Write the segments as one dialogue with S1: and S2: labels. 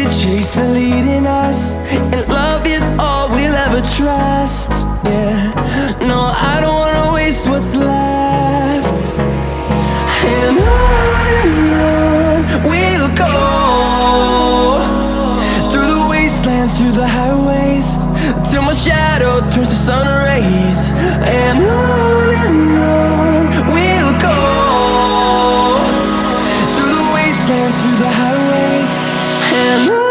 S1: chase are leading us, and love is all we'll ever trust. Yeah, no, I don't wanna waste what's left. And on we'll go, through the wastelands, through the highways, till my shadow turns to sun rays. And on we'll go, through the wastelands, through the highways, and on.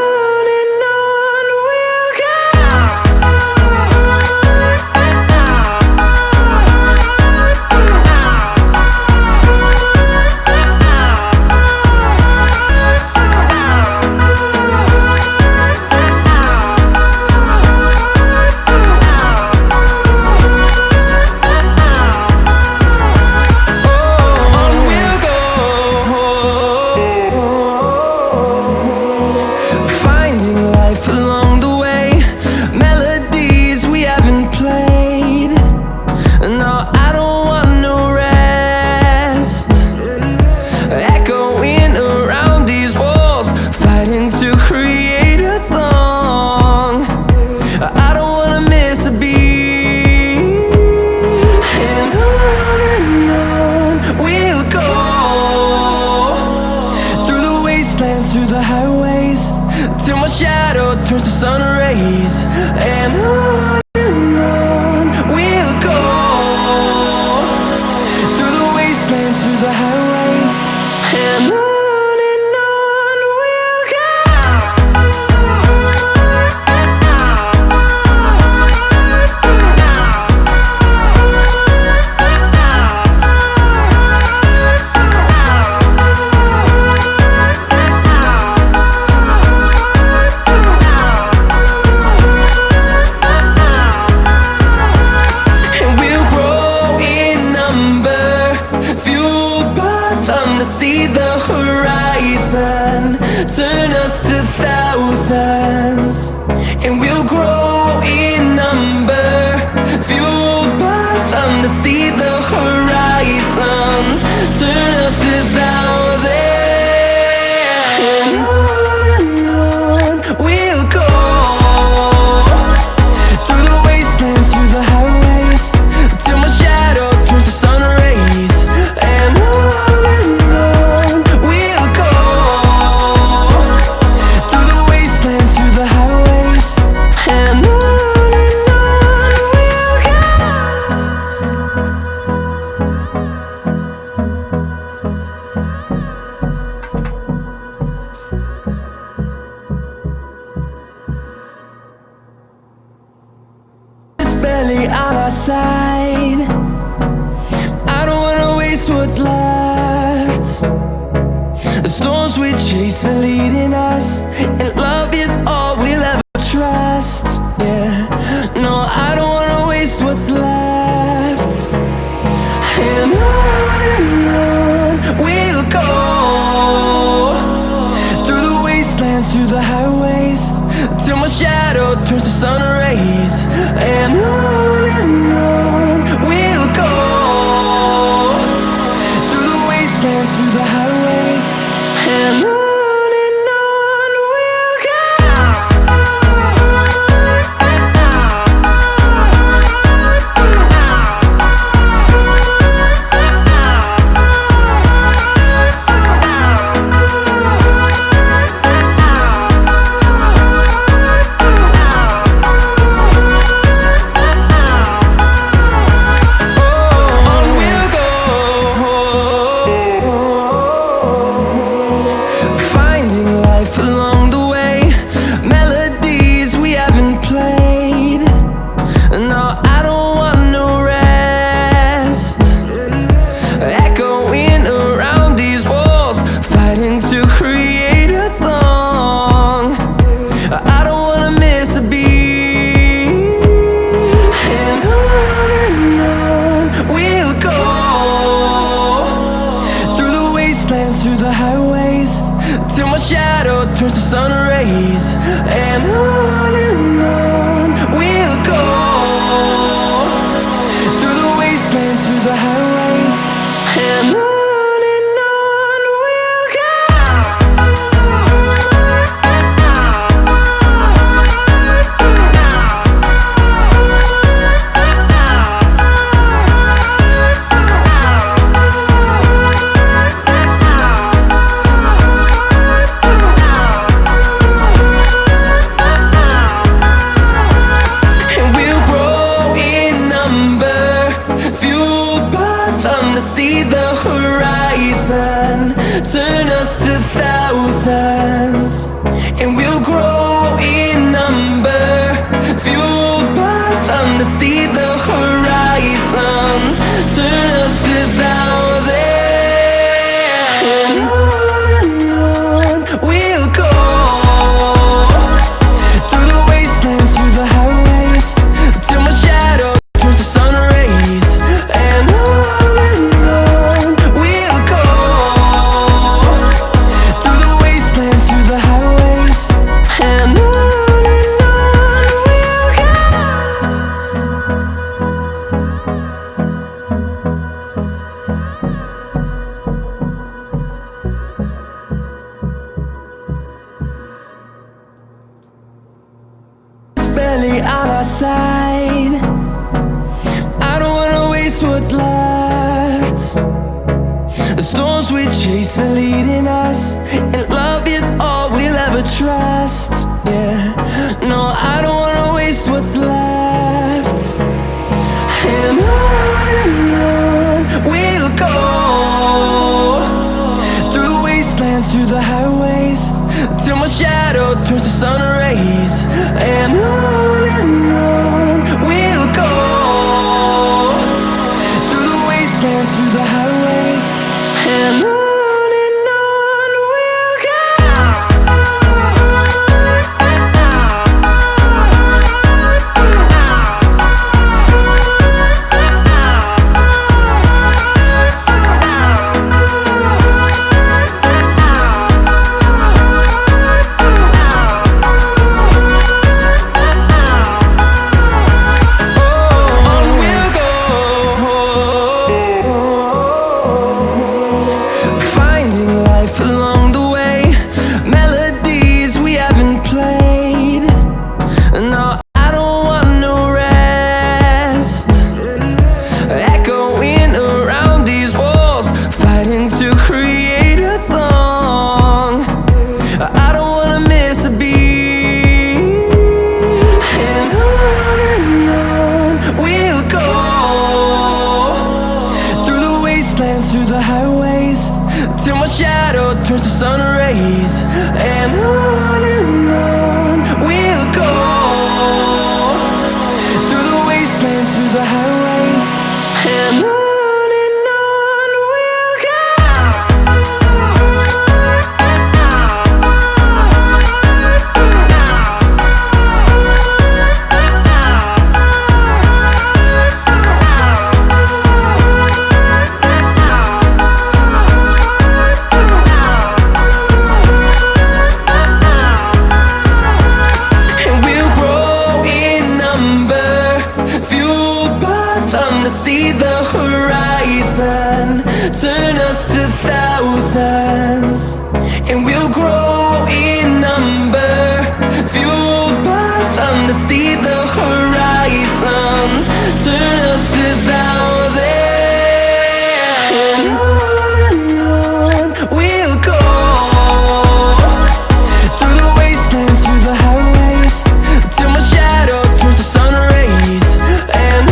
S1: Through the highways, till my shadow turns to sun rays. And on we'll go, through the wastelands, through the highways, and on. See the horizon turn us to thousands, and we'll grow in number, fueled by them to see the horizon turn us to thousands. And on we'll go, through the wastelands, through the highways, till my shadow turns to sun rays. And on barely on our side. I don't wanna waste what's left. The storms we chase are leading us, and love is all we'll ever trust. Yeah, no, I don't wanna waste what's left. And on we'll go, through the wastelands, through the highways, till my shadow turns to sun rays. And on we'll go, through the wastelands, through the highways, and on. Through the highways, till my shadow turns to sun rays. And on we'll go, through the wastelands, through the highways, and on. waste what's left. The storms we chase are leading us, and love is all we'll ever trust. Yeah, no, I don't wanna waste what's left. And on we'll go, through the wastelands, through the highways, till my shadow turns to sun rays. And on we'll go, through the wastelands, through the highways, and on we'll go. Through the highways, till my shadow turns to sun rays. And on we'll go, through the wastelands, through the highways, and on we'll go. To see the horizon turn us to thousands, and we'll grow in number, fueled by them. To see the horizon turn us to thousands, and on we'll go, through the wastelands, through the highways, till my shadow turns to sun rays. And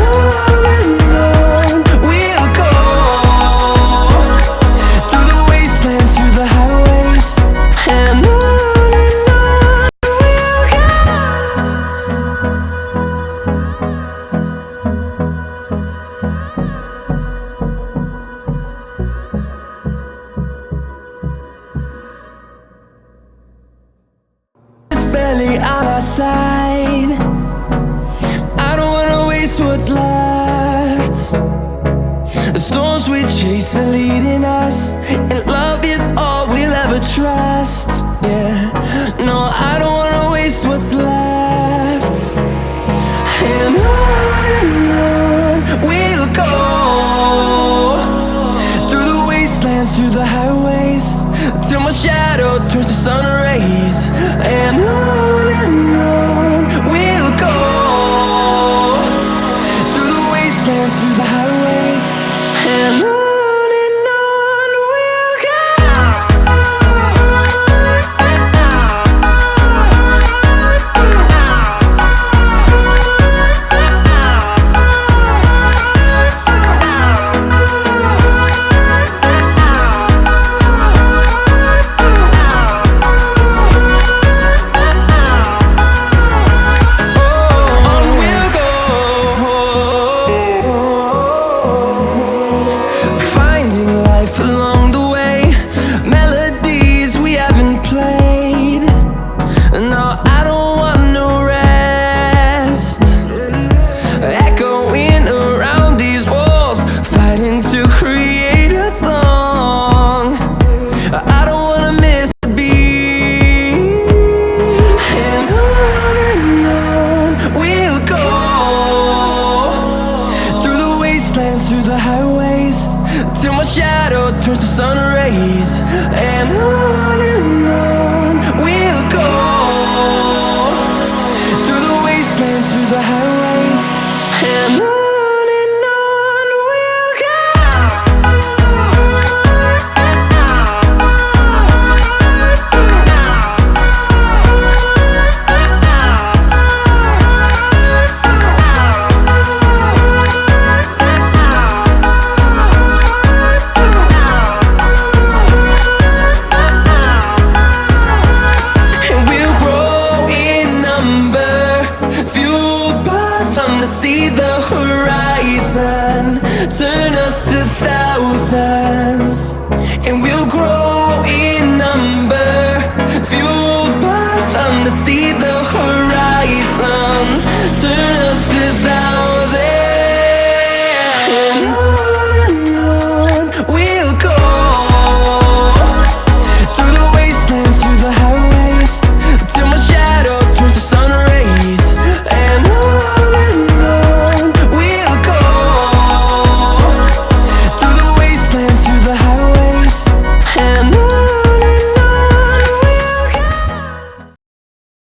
S1: barely on our side. I don't wanna waste what's left. The storms we chase are leading us, and love is all we'll ever trust. Yeah, no, I don't wanna waste what's left. And on we'll go, through the wastelands, through the highways, till my shadow turns to sun rays. And on we'll go, through the wastelands, through the highways, and on we'll go. Turns to sun rays. And on we'll go, through the wastelands, through the highways, and on we'll go. turn us to thousands, and we'll grow in number, fueled by them to see the